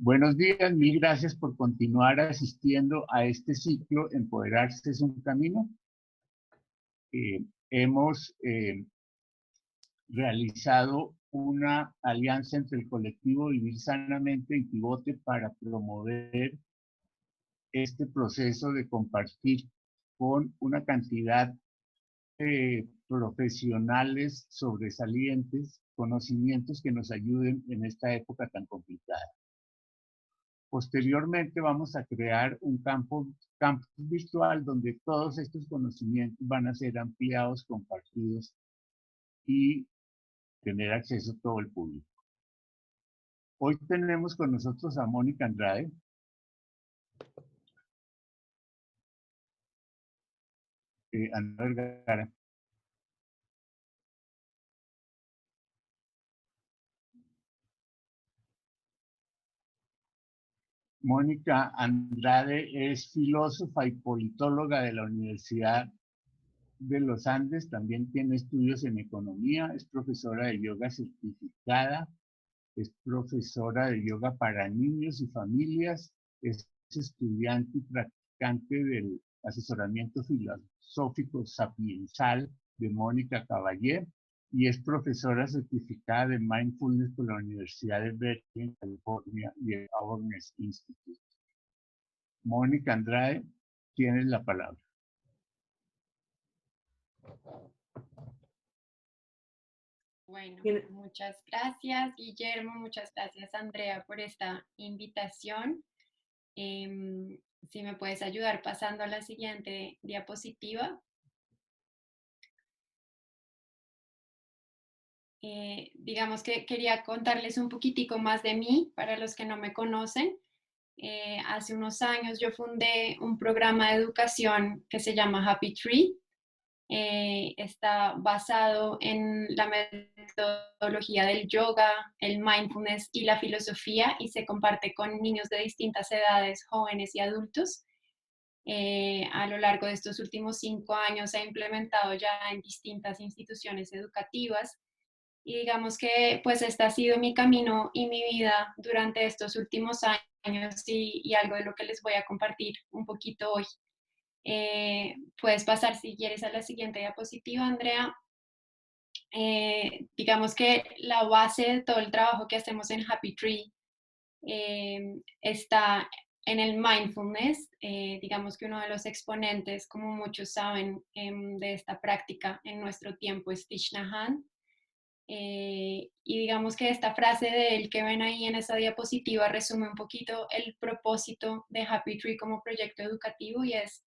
Buenos días, mil gracias por continuar asistiendo a este ciclo Empoderarse es un camino. Hemos realizado una alianza entre el colectivo Vivir Sanamente y Pivote para promover este proceso de compartir con una cantidad de profesionales sobresalientes conocimientos que nos ayuden en esta época tan complicada. Posteriormente vamos a crear un campus virtual donde todos estos conocimientos van a ser ampliados, compartidos y tener acceso a todo el público. Hoy tenemos con nosotros a Mónica Andrade. Andrade Vergara. Mónica Andrade es filósofa y politóloga de la Universidad de los Andes, también tiene estudios en economía, es profesora de yoga certificada, es profesora de yoga para niños y familias, es estudiante y practicante del asesoramiento filosófico sapiencial de Mónica Caballé y es profesora certificada de Mindfulness por la Universidad de Berkeley en California y el Awareness Institute. Mónica Andrade, tienes la palabra. Bueno, muchas gracias, Guillermo, muchas gracias, Andrea, por esta invitación. Si me puedes ayudar pasando a la siguiente diapositiva. Digamos que quería contarles un poquitico más de mí, para los que no me conocen. Hace unos años yo fundé un programa de educación que se llama Happy Tree. Está basado en la metodología del yoga, el mindfulness y la filosofía y se comparte con niños de distintas edades, jóvenes y adultos. A lo largo de estos últimos 5 años se ha implementado ya en distintas instituciones educativas y digamos que pues este ha sido mi camino y mi vida durante estos últimos años y algo de lo que les voy a compartir un poquito hoy. Puedes pasar si quieres a la siguiente diapositiva, Andrea. Digamos que la base de todo el trabajo que hacemos en Happy Tree está en el mindfulness. Digamos que uno de los exponentes, como muchos saben, de esta práctica en nuestro tiempo es Thich Nhat Hanh. Y digamos que esta frase de él que ven ahí en esa diapositiva resume un poquito el propósito de Happy Tree como proyecto educativo y es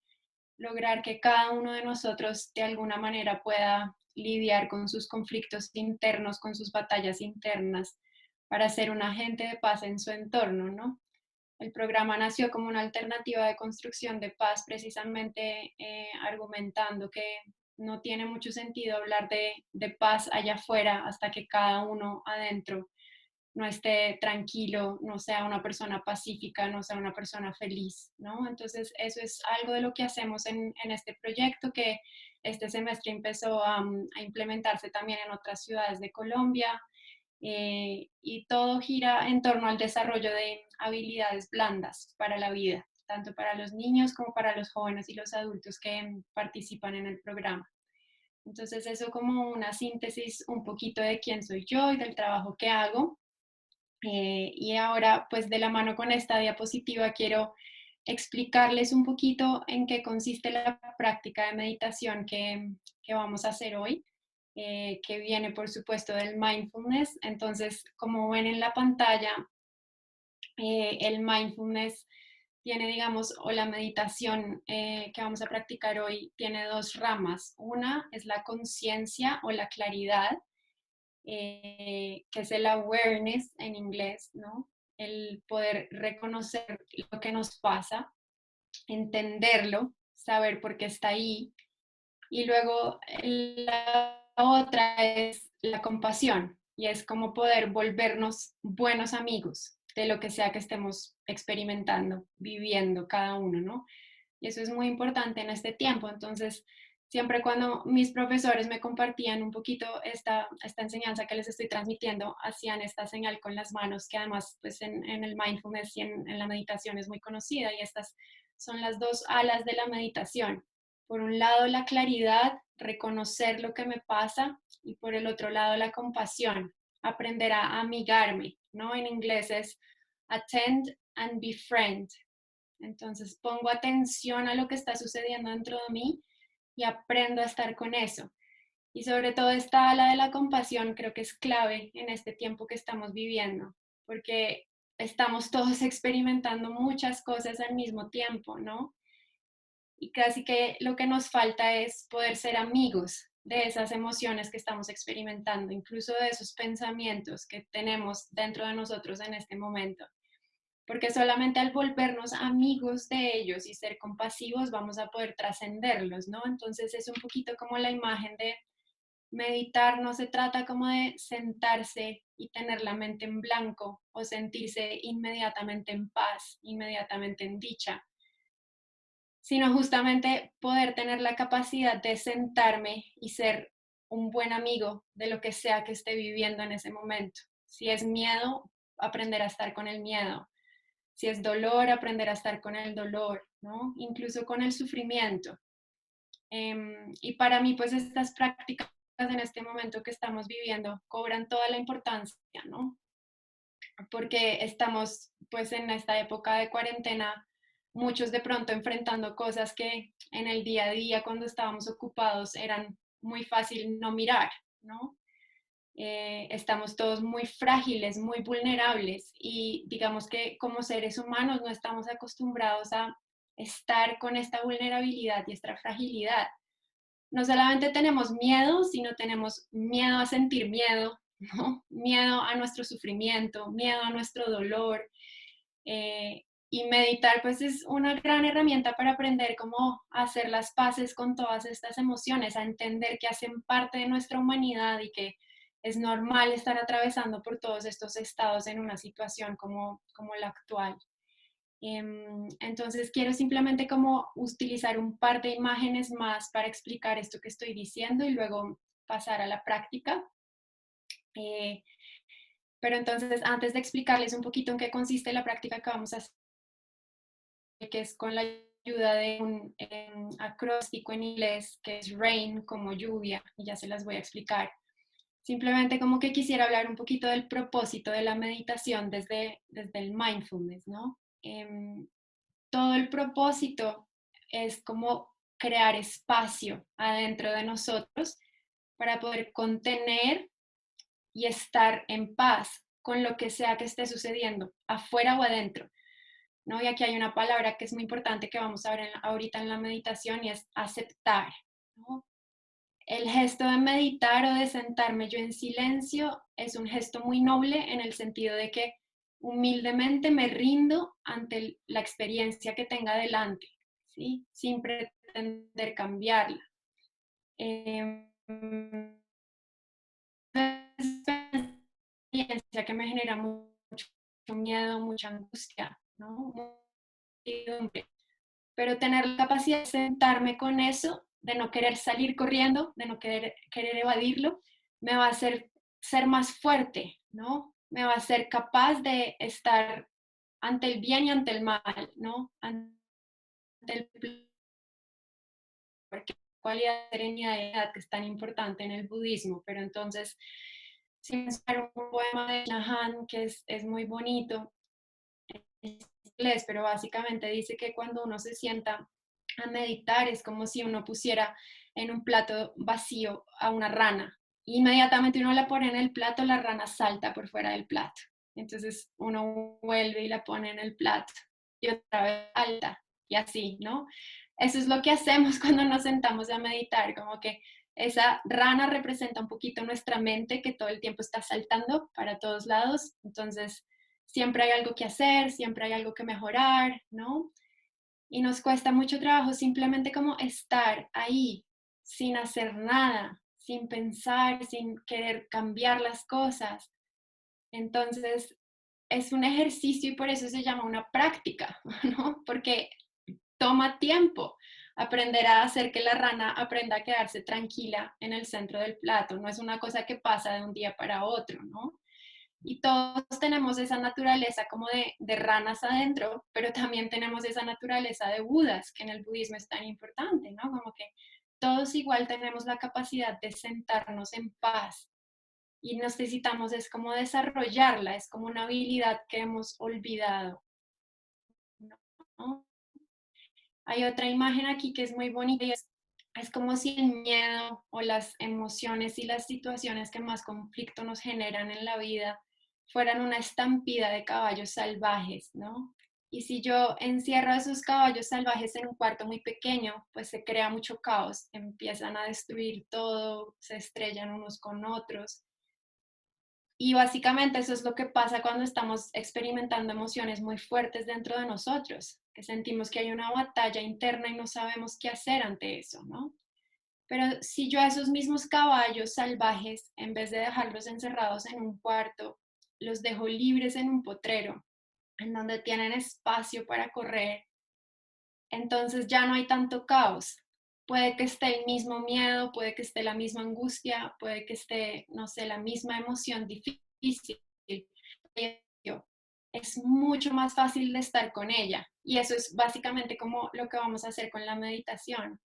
lograr que cada uno de nosotros de alguna manera pueda lidiar con sus conflictos internos, con sus batallas internas, para ser un agente de paz en su entorno, ¿no? El programa nació como una alternativa de construcción de paz, precisamente argumentando que no tiene mucho sentido hablar de paz allá afuera hasta que cada uno adentro no esté tranquilo, no sea una persona pacífica, no sea una persona feliz, ¿no? Entonces, eso es algo de lo que hacemos en este proyecto que este semestre empezó a implementarse también en otras ciudades de Colombia y todo gira en torno al desarrollo de habilidades blandas para la vida, tanto para los niños como para los jóvenes y los adultos que participan en el programa. Entonces, eso como una síntesis un poquito de quién soy yo y del trabajo que hago. Y ahora, pues de la mano con esta diapositiva, quiero explicarles un poquito en qué consiste la práctica de meditación que vamos a hacer hoy, que viene, por supuesto, del mindfulness. Entonces, como ven en la pantalla, el mindfulness tiene, digamos, o la meditación que vamos a practicar hoy, tiene dos ramas. Una es la conciencia o la claridad, que es el awareness en inglés, ¿no? El poder reconocer lo que nos pasa, entenderlo, saber por qué está ahí. Y luego la otra es la compasión, y es como poder volvernos buenos amigos de lo que sea que estemos experimentando, viviendo cada uno, ¿no? Y eso es muy importante en este tiempo. Entonces, siempre cuando mis profesores me compartían un poquito esta enseñanza que les estoy transmitiendo, hacían esta señal con las manos, que además pues en el mindfulness y en la meditación es muy conocida, y estas son las dos alas de la meditación. Por un lado, la claridad, reconocer lo que me pasa, y por el otro lado, la compasión, aprender a amigarme, ¿no? En inglés es attend and befriend. Entonces pongo atención a lo que está sucediendo dentro de mí y aprendo a estar con eso. Y sobre todo esta ala de la compasión creo que es clave en este tiempo que estamos viviendo, porque estamos todos experimentando muchas cosas al mismo tiempo, ¿no? Y casi que lo que nos falta es poder ser amigos de esas emociones que estamos experimentando, incluso de esos pensamientos que tenemos dentro de nosotros en este momento. Porque solamente al volvernos amigos de ellos y ser compasivos vamos a poder trascenderlos, ¿no? Entonces es un poquito como la imagen de meditar, no se trata como de sentarse y tener la mente en blanco o sentirse inmediatamente en paz, inmediatamente en dicha, sino justamente poder tener la capacidad de sentarme y ser un buen amigo de lo que sea que esté viviendo en ese momento. Si es miedo, aprender a estar con el miedo. Si es dolor, aprender a estar con el dolor, ¿no? Incluso con el sufrimiento. Y para mí, pues estas prácticas en este momento que estamos viviendo cobran toda la importancia, ¿no? Porque estamos pues en esta época de cuarentena, muchos de pronto enfrentando cosas que en el día a día cuando estábamos ocupados eran muy fácil no mirar, ¿no? Estamos todos muy frágiles, muy vulnerables, y digamos que como seres humanos no estamos acostumbrados a estar con esta vulnerabilidad y esta fragilidad. No solamente tenemos miedo, sino tenemos miedo a sentir miedo, ¿no? Miedo a nuestro sufrimiento, miedo a nuestro dolor. Y meditar pues es una gran herramienta para aprender cómo hacer las paces con todas estas emociones, a entender que hacen parte de nuestra humanidad y que es normal estar atravesando por todos estos estados en una situación como la actual. Entonces quiero simplemente como utilizar un par de imágenes más para explicar esto que estoy diciendo y luego pasar a la práctica. Eh, pero entonces antes de explicarles un poquito en qué consiste la práctica que vamos a hacer, que es con la ayuda de un acróstico en inglés que es rain, como lluvia, y ya se las voy a explicar. Simplemente como que quisiera hablar un poquito del propósito de la meditación desde el mindfulness, ¿no? Todo el propósito es como crear espacio adentro de nosotros para poder contener y estar en paz con lo que sea que esté sucediendo, afuera o adentro, ¿no? Y aquí hay una palabra que es muy importante que vamos a ver ahorita en la meditación, y es aceptar, ¿no? El gesto de meditar o de sentarme yo en silencio es un gesto muy noble en el sentido de que humildemente me rindo ante la experiencia que tenga delante, ¿sí? Sin pretender cambiarla. Eh, experiencia que me genera mucho miedo, mucha angustia, ¿no? Pero tener la capacidad de sentarme con eso, de no querer salir corriendo, de no querer evadirlo, me va a hacer ser más fuerte, ¿no? Me va a hacer capaz de estar ante el bien y ante el mal, ¿no? Ante el porque cualidad de serenidad que es tan importante en el budismo, pero entonces, si pensar un poema de Nahan que es muy bonito, en inglés, pero básicamente dice que cuando uno se sienta a meditar es como si uno pusiera en un plato vacío a una rana. Inmediatamente uno la pone en el plato, la rana salta por fuera del plato. Entonces uno vuelve y la pone en el plato y otra vez salta y así, ¿no? Eso es lo que hacemos cuando nos sentamos a meditar, como que esa rana representa un poquito nuestra mente que todo el tiempo está saltando para todos lados. Entonces siempre hay algo que hacer, siempre hay algo que mejorar, ¿no? Y nos cuesta mucho trabajo simplemente como estar ahí, sin hacer nada, sin pensar, sin querer cambiar las cosas. Entonces, es un ejercicio y por eso se llama una práctica, ¿no? Porque toma tiempo. aprender a hacer que la rana aprenda a quedarse tranquila en el centro del plato. No es una cosa que pasa de un día para otro, ¿no? Y todos tenemos esa naturaleza como de ranas adentro, pero también tenemos esa naturaleza de Budas, que en el budismo es tan importante, ¿no? Como que todos igual tenemos la capacidad de sentarnos en paz y necesitamos es como desarrollarla, es como una habilidad que hemos olvidado, ¿no? Hay otra imagen aquí que es muy bonita y es como si el miedo o las emociones y las situaciones que más conflicto nos generan en la vida fueran una estampida de caballos salvajes, ¿no? Y si yo encierro a esos caballos salvajes en un cuarto muy pequeño, pues se crea mucho caos, empiezan a destruir todo, se estrellan unos con otros. Y básicamente eso es lo que pasa cuando estamos experimentando emociones muy fuertes dentro de nosotros, que sentimos que hay una batalla interna y no sabemos qué hacer ante eso, ¿no? Pero si yo a esos mismos caballos salvajes, en vez de dejarlos encerrados en un cuarto, los dejo libres en un potrero, en donde tienen espacio para correr, entonces ya no hay tanto caos. Puede que esté el mismo miedo, puede que esté la misma angustia, puede que esté, no sé, la misma emoción difícil. Es mucho más fácil de estar con ella. Y eso es básicamente como lo que vamos a hacer con la meditación.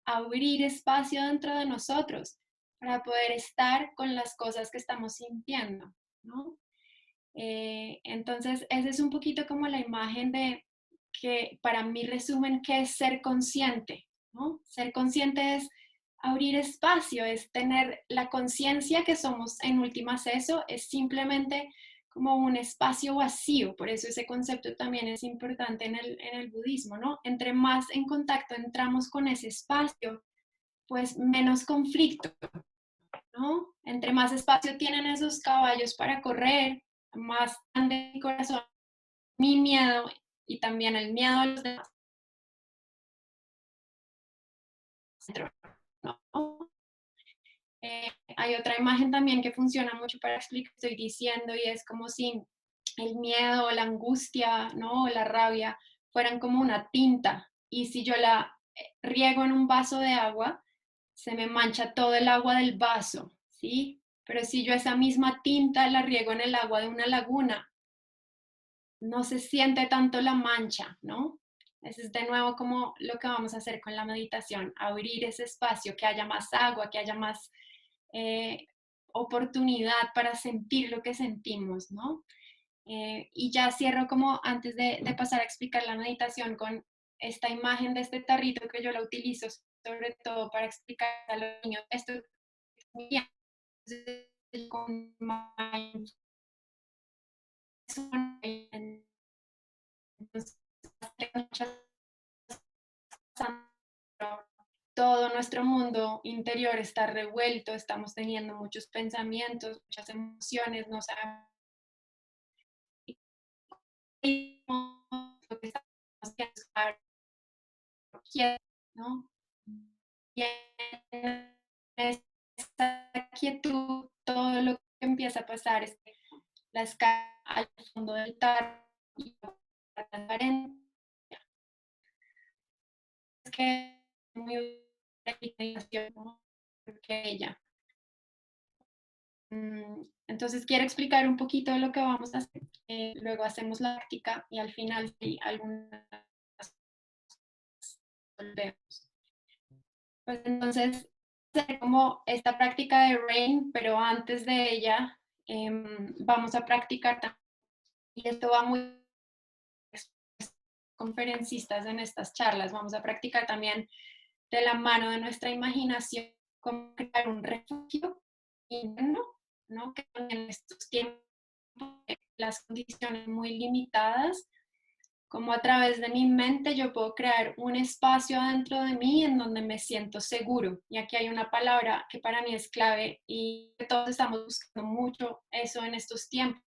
Abrir espacio dentro de nosotros para poder estar con las cosas que estamos sintiendo, ¿no? Entonces, esa es un poquito como la imagen de que para mí resumen qué es ser consciente, ¿no? Ser consciente es abrir espacio, es tener la conciencia que somos en últimas eso, es simplemente como un espacio vacío, por eso ese concepto también es importante en el budismo, ¿no? Entre más en contacto entramos con ese espacio, pues menos conflicto, ¿no? Entre más espacio tienen esos caballos para correr, más grande mi corazón, mi miedo y también el miedo a los demás, ¿no? Hay otra imagen también que funciona mucho para explicar lo que estoy diciendo y es como si el miedo, la angustia, ¿no? O la rabia fueran como una tinta y si yo la riego en un vaso de agua, se me mancha todo el agua del vaso, ¿sí? Pero si yo esa misma tinta la riego en el agua de una laguna, no se siente tanto la mancha, ¿no? Ese es de nuevo como lo que vamos a hacer con la meditación, abrir ese espacio, que haya más agua, que haya más eh, oportunidad para sentir lo que sentimos, ¿no? Y ya cierro como antes de pasar a explicar la meditación con esta imagen de este tarrito que yo la utilizo sobre todo para explicar a los niños esto muy bien. Con entonces, todo nuestro mundo interior está revuelto, estamos teniendo muchos pensamientos, muchas emociones, no sabemos lo que estamos haciendo, ¿no? Y en esta quietud, todo lo que empieza a pasar es que la escala al fondo del tarro y la transparencia, es que muy ¿no? Porque ella. Entonces quiero explicar un poquito de lo que vamos a hacer. Luego hacemos la práctica y al final si algunas volvemos. Pues entonces hacer como esta práctica de RAIN, pero antes de ella vamos a practicar también, y esto va muy conferencistas en estas charlas, vamos a practicar también de la mano de nuestra imaginación cómo crear un refugio interno, ¿no? Que en estos tiempos las condiciones muy limitadas, como a través de mi mente yo puedo crear un espacio dentro de mí en donde me siento seguro. Y aquí hay una palabra que para mí es clave y que todos estamos buscando mucho eso en estos tiempos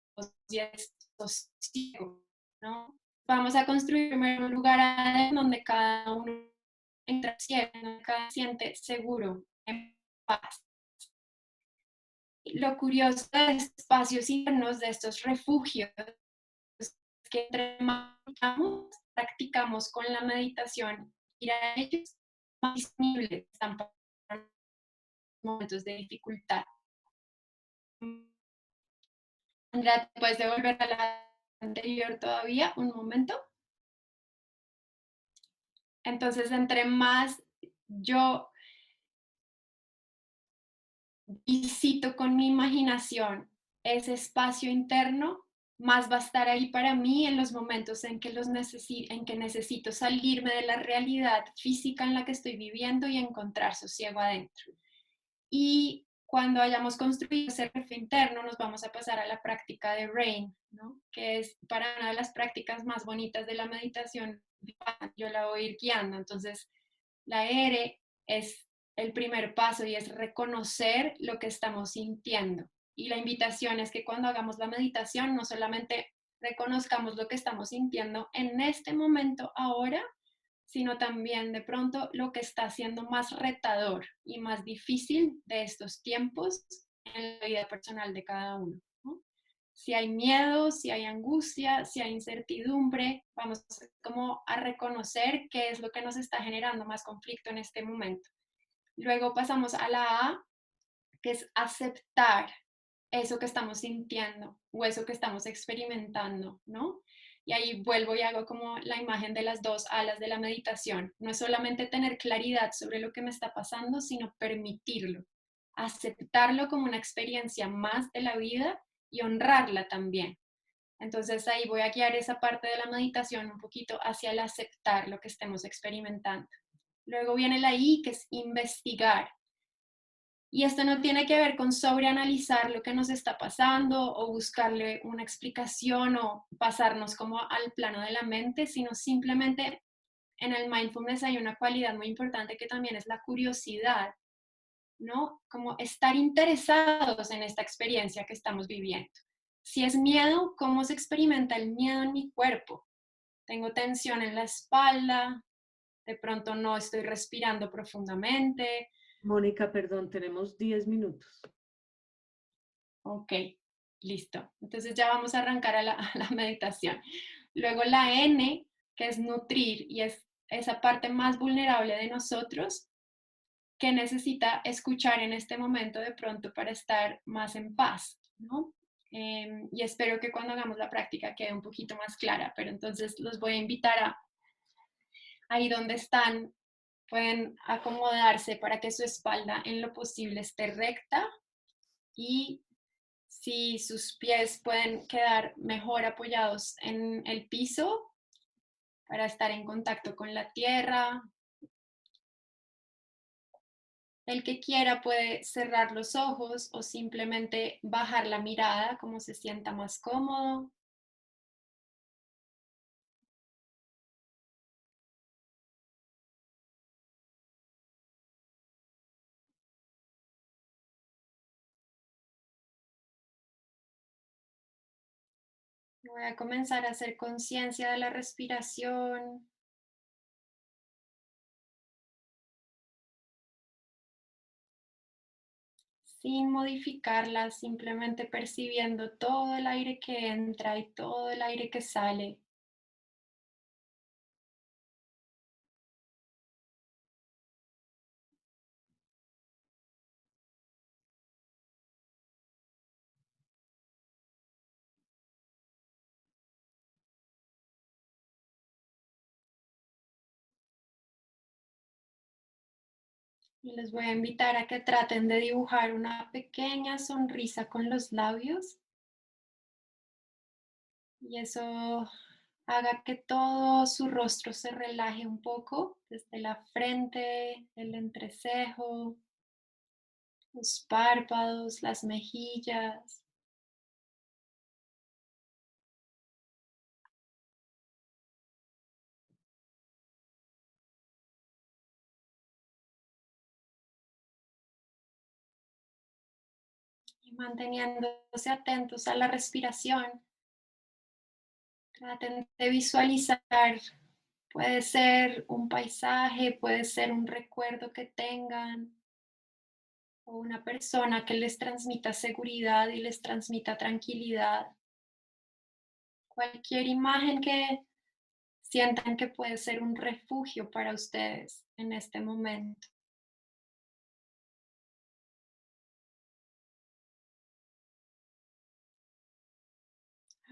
y es sosiego, ¿no? Vamos a construir primero un lugar donde cada uno entra, donde cada siente seguro, en paz. Lo curioso de estos espacios internos, de estos refugios, es que entre más practicamos con la meditación, ir a ellos, más disponibles están para momentos de dificultad. Andrea, ¿te puedes devolver a la anterior todavía? Un momento. Entonces, entre más yo visito con mi imaginación ese espacio interno, más va a estar ahí para mí en los momentos en que, en que necesito salirme de la realidad física en la que estoy viviendo y encontrar sosiego adentro. Y cuando hayamos construido ese refugio interno, nos vamos a pasar a la práctica de RAIN, ¿no? Que es para una de las prácticas más bonitas de la meditación. Yo la voy a ir guiando. Entonces, la R es el primer paso y es reconocer lo que estamos sintiendo. Y la invitación es que cuando hagamos la meditación, no solamente reconozcamos lo que estamos sintiendo en este momento, ahora, sino también de pronto lo que está siendo más retador y más difícil de estos tiempos en la vida personal de cada uno, ¿no? Si hay miedo, si hay angustia, si hay incertidumbre, vamos como a reconocer qué es lo que nos está generando más conflicto en este momento. Luego pasamos a la A, que es aceptar eso que estamos sintiendo o eso que estamos experimentando, ¿no? Y ahí vuelvo y hago como la imagen de las dos alas de la meditación. No es solamente tener claridad sobre lo que me está pasando, sino permitirlo, aceptarlo como una experiencia más de la vida y honrarla también. Entonces ahí voy a guiar esa parte de la meditación un poquito hacia el aceptar lo que estemos experimentando. Luego viene la I, que es investigar. Y esto no tiene que ver con sobreanalizar lo que nos está pasando o buscarle una explicación o pasarnos como al plano de la mente, sino simplemente en el mindfulness hay una cualidad muy importante que también es la curiosidad, ¿no? Como estar interesados en esta experiencia que estamos viviendo. Si es miedo, ¿cómo se experimenta el miedo en mi cuerpo? Tengo tensión en la espalda, de pronto no estoy respirando profundamente. Mónica, perdón, tenemos 10 minutos. Ok, listo. Entonces ya vamos a arrancar a la meditación. Luego la N, que es nutrir, y es esa parte más vulnerable de nosotros que necesita escuchar en este momento de pronto para estar más en paz, ¿no? Y espero que cuando hagamos la práctica quede un poquito más clara, pero entonces los voy a invitar a ahí donde están, pueden acomodarse para que su espalda en lo posible esté recta y si sus pies pueden quedar mejor apoyados en el piso para estar en contacto con la tierra. El que quiera puede cerrar los ojos o simplemente bajar la mirada como se sienta más cómodo. Voy a comenzar a hacer conciencia de la respiración. Sin modificarla, simplemente percibiendo todo el aire que entra y todo el aire que sale. Y les voy a invitar a que traten de dibujar una pequeña sonrisa con los labios. Y eso haga que todo su rostro se relaje un poco, desde la frente, el entrecejo, los párpados, las mejillas. Y manteniéndose atentos a la respiración, traten de visualizar. Puede ser un paisaje, puede ser un recuerdo que tengan o una persona que les transmita seguridad y les transmita tranquilidad. Cualquier imagen que sientan que puede ser un refugio para ustedes en este momento.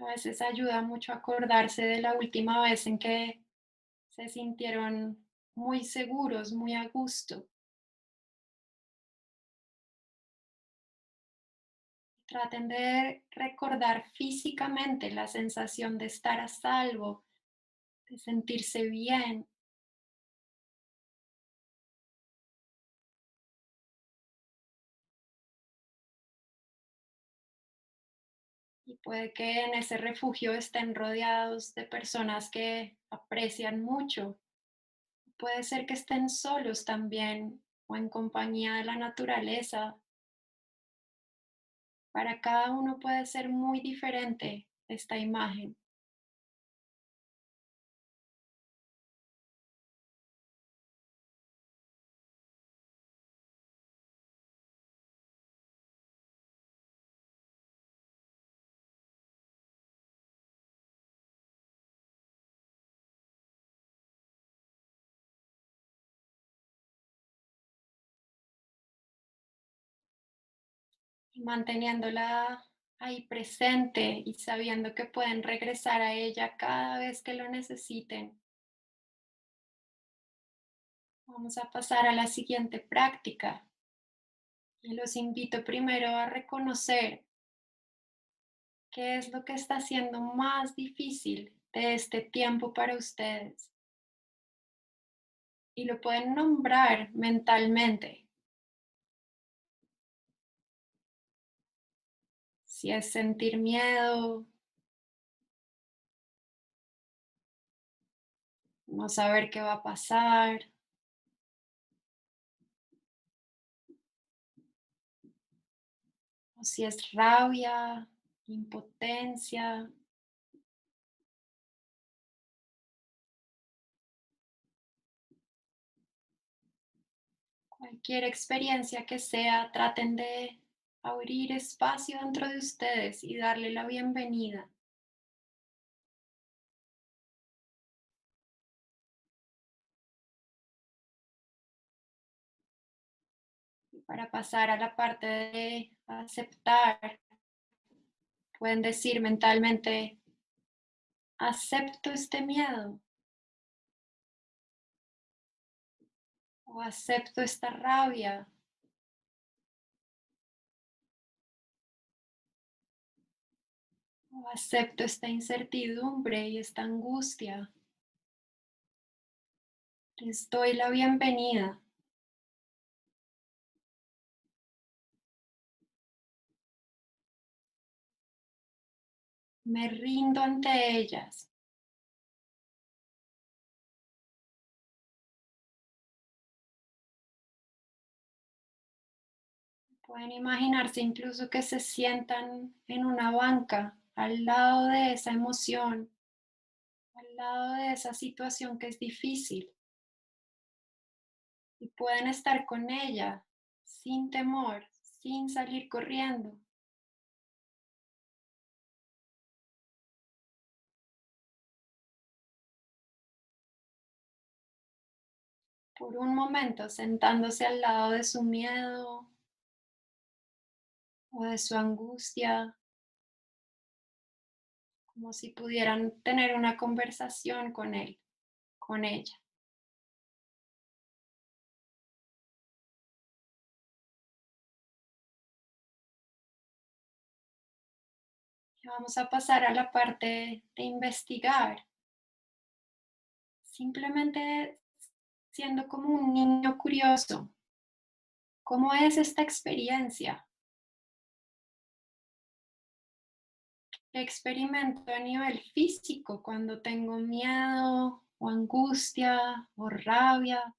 A veces ayuda mucho acordarse de la última vez en que se sintieron muy seguros, muy a gusto. Traten de recordar físicamente la sensación de estar a salvo, de sentirse bien. Y puede que en ese refugio estén rodeados de personas que aprecian mucho. Puede ser que estén solos también o en compañía de la naturaleza. Para cada uno puede ser muy diferente esta imagen. Y manteniéndola ahí presente y sabiendo que pueden regresar a ella cada vez que lo necesiten. Vamos a pasar a la siguiente práctica. Y los invito primero a reconocer qué es lo que está siendo más difícil de este tiempo para ustedes. Y lo pueden nombrar mentalmente. Si es sentir miedo, no saber qué va a pasar, o si es rabia, impotencia, cualquier experiencia que sea, traten de abrir espacio dentro de ustedes y darle la bienvenida. Y para pasar a la parte de aceptar, pueden decir mentalmente, acepto este miedo o acepto esta rabia o acepto esta incertidumbre y esta angustia. Les doy la bienvenida. Me rindo ante ellas. Pueden imaginarse incluso que se sientan en una banca al lado de esa emoción, al lado de esa situación que es difícil y pueden estar con ella sin temor, sin salir corriendo. Por un momento sentándose al lado de su miedo o de su angustia, como si pudieran tener una conversación con él, con ella. Y vamos a pasar a la parte de investigar, simplemente siendo como un niño curioso. ¿Cómo es esta experiencia? ¿Qué experimento a nivel físico cuando tengo miedo o angustia o rabia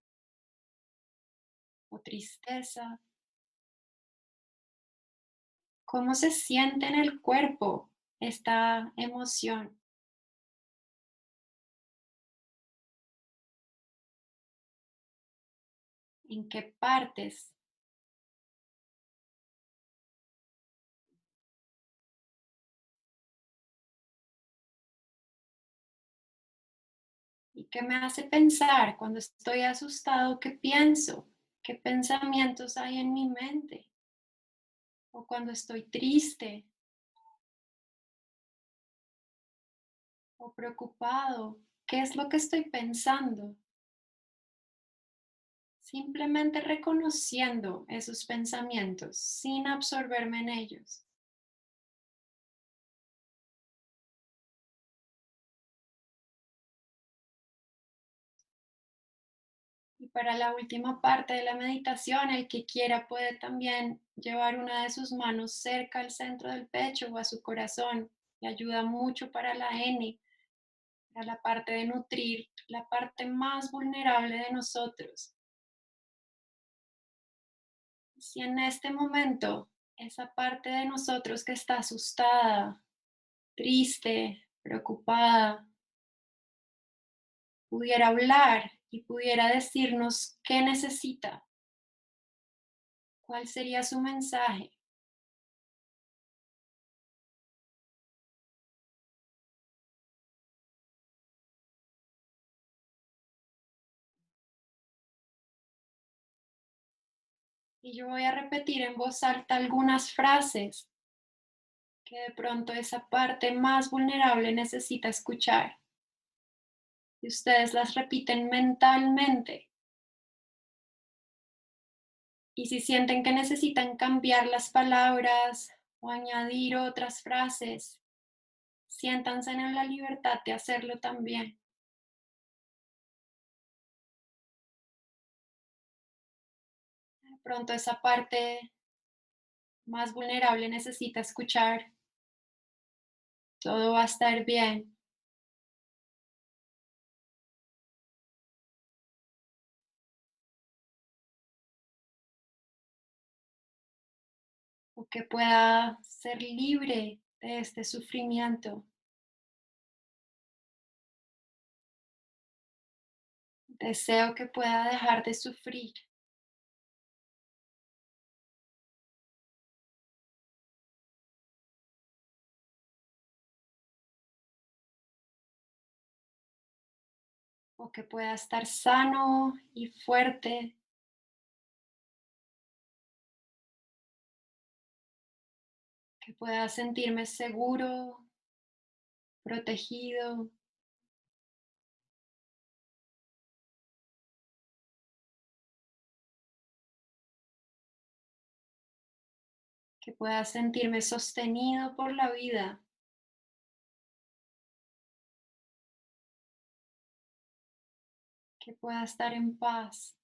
o tristeza? ¿Cómo se siente en el cuerpo esta emoción? ¿En qué partes? ¿Y qué me hace pensar cuando estoy asustado? ¿Qué pienso? ¿Qué pensamientos hay en mi mente? O cuando estoy triste o preocupado, ¿qué es lo que estoy pensando? Simplemente reconociendo esos pensamientos sin absorberme en ellos. Y para la última parte de la meditación, el que quiera puede también llevar una de sus manos cerca al centro del pecho o a su corazón, y ayuda mucho para la N, para la parte de nutrir la parte más vulnerable de nosotros. Si en este momento esa parte de nosotros que está asustada, triste, preocupada, pudiera hablar y pudiera decirnos qué necesita, cuál sería su mensaje. Y yo voy a repetir en voz alta algunas frases que de pronto esa parte más vulnerable necesita escuchar. Y ustedes las repiten mentalmente. Y si sienten que necesitan cambiar las palabras o añadir otras frases, siéntanse en la libertad de hacerlo también. De pronto esa parte más vulnerable necesita escuchar: todo va a estar bien. O que pueda ser libre de este sufrimiento. Deseo que pueda dejar de sufrir. O que pueda estar sano y fuerte. Que pueda sentirme seguro, protegido. Que pueda sentirme sostenido por la vida. Que pueda estar en paz.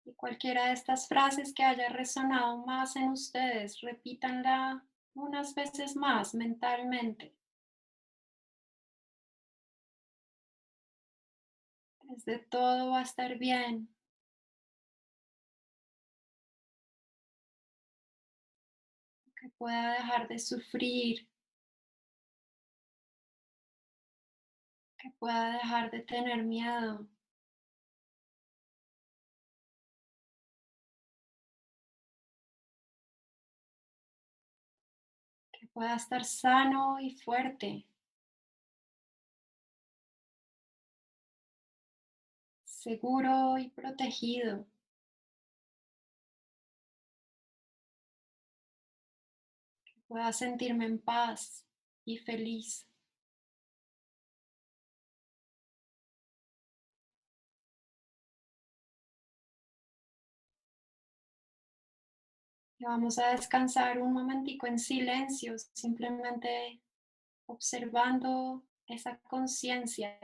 Y cualquiera de estas frases que haya resonado más en ustedes, repítanla unas veces más mentalmente. Desde todo va a estar bien. Que pueda dejar de sufrir. Que pueda dejar de tener miedo. Que pueda estar sano y fuerte. Seguro y protegido. Que pueda sentirme en paz y feliz. Y vamos a descansar un momentico en silencio, simplemente observando esa conciencia.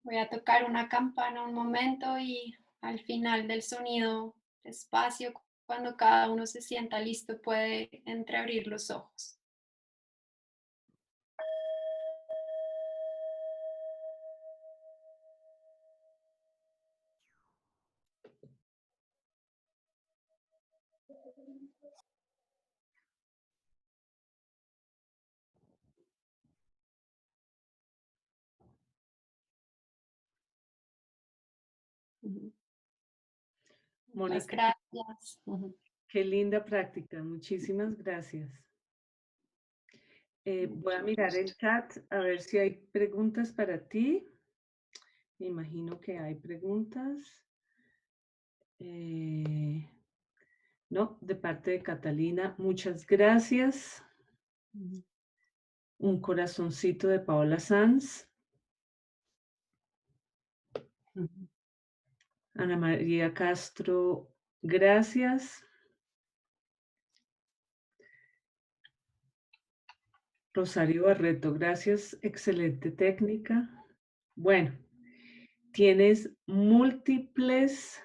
Voy a tocar una campana un momento y al final del sonido Despacio, cuando cada uno se sienta listo, puede entreabrir los ojos. Ujú. Muchas Mónica, gracias. Ujú. qué linda práctica. Muchísimas gracias. Voy a Mucho mirar el gusto. chat a ver si hay preguntas para ti. Me imagino que hay preguntas. No, de parte de Catalina, muchas gracias. Ujú. Un corazoncito de Paola Sanz. Ujú. Ana María Castro, gracias. Rosario Barreto, gracias. Excelente técnica. Bueno, tienes múltiples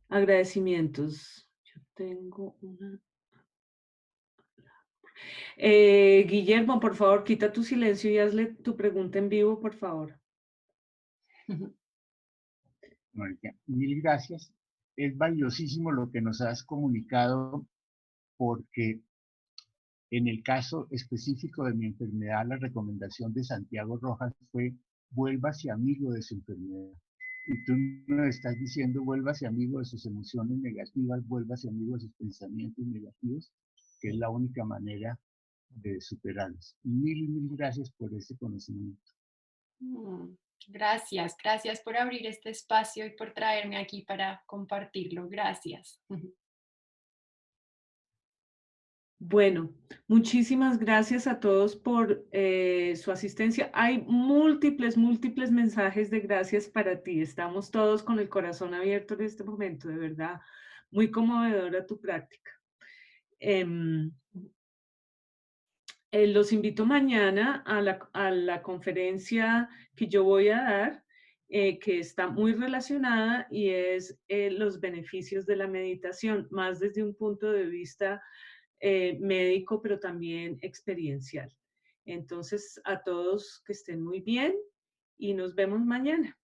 agradecimientos. Yo tengo una. Guillermo, por favor, quita tu silencio y hazle tu pregunta en vivo, por favor. Ujú. Mónica, mil gracias. Es valiosísimo lo que nos has comunicado porque en el caso específico de mi enfermedad, la recomendación de Santiago Rojas fue vuélvase amigo de su enfermedad. Y tú nos estás diciendo vuélvase amigo de sus emociones negativas, vuélvase amigo de sus pensamientos negativos, que es la única manera de superarlos. Mil gracias por ese conocimiento. Mm, Gracias, gracias por abrir este espacio y por traerme aquí para compartirlo. Gracias. Ujú. Bueno, muchísimas gracias a todos por su asistencia. Hay múltiples mensajes de gracias para ti. Estamos todos con el corazón abierto en este momento, de verdad. Muy conmovedora tu práctica. Em, los invito mañana a la conferencia que yo voy a dar, que está muy relacionada y es los beneficios de la meditación, más desde un punto de vista médico, pero también experiencial. Entonces, a todos que estén muy bien y nos vemos mañana.